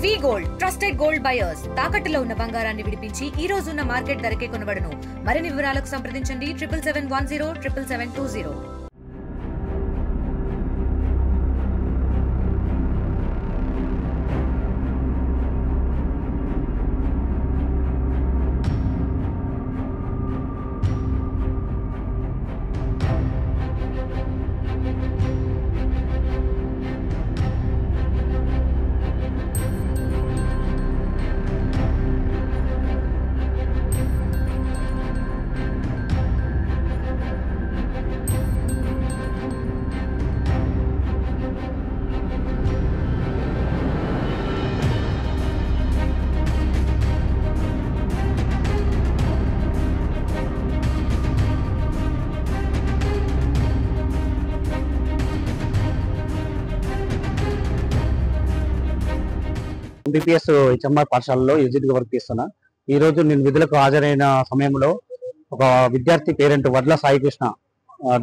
వి gold trusted gold buyers తాకట్టులో ఉన్న బంగారాన్ని విడిపించి ఈ రోజు ఉన్న మార్కెట్ ధరకే కొనబడును. మరిన్ని వివరాలకు సంప్రదించండి 7771077720. ఎంబీపీఎస్ హెచ్ఎంఆర్ పాఠశాలలో ఎగ్జిట్గా వర్క్ చేస్తున్నా. ఈ రోజు నేను విధులకు హాజరైన సమయంలో ఒక విద్యార్థి పేరెంట్ వడ్ల సాయికృష్ణ,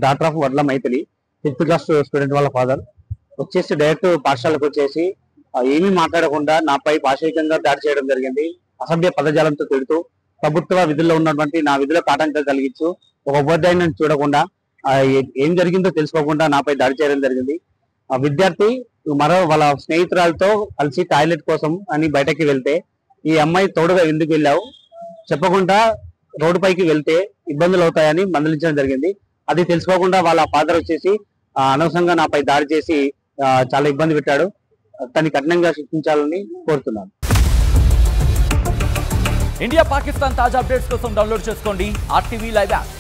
డాక్టర్ ఆఫ్ వడ్ల మైథిలి, 5th క్లాస్ స్టూడెంట్ వాళ్ళ ఫాదర్ వచ్చేసి డైరెక్ట్ పాఠశాలకు వచ్చేసి ఏమీ మాట్లాడకుండా నాపై పాశవికంగా దాడి చేయడం జరిగింది. అసభ్య పదజాలంతో తిడుతూ ప్రభుత్వ విధుల్లో ఉన్నటువంటి నా విధులకు ఆటంకం కలిగించు ఒక ఉపాధ్యాయుని చూడకుండా ఏం జరిగిందో తెలుసుకోకుండా నాపై దాడి చేయడం జరిగింది. ఆ విద్యార్థి వాళ్ళ స్నేహితురాలతో కలిసి టాయిలెట్ కోసం అని బయటకి వెళ్తే ఈ అమ్మాయి తోడుగా ఎందుకు వెళ్ళావు చెప్పకుండా రోడ్డు పైకి వెళ్తే ఇబ్బందులు అవుతాయని మందలించడం జరిగింది. అది తెలుసుకోకుండా వాళ్ళ ఫాదర్ వచ్చేసి అనవసరంగా నాపై దాడి చేసి చాలా ఇబ్బంది పెట్టాడు. తనని కఠినంగా శిక్షించాలని కోరుతున్నాను. ఇండియా పాకిస్తాన్ తాజా అప్డేట్స్ కోసం డౌన్లోడ్ చేసుకోండి RTV లైవ్ యాప్.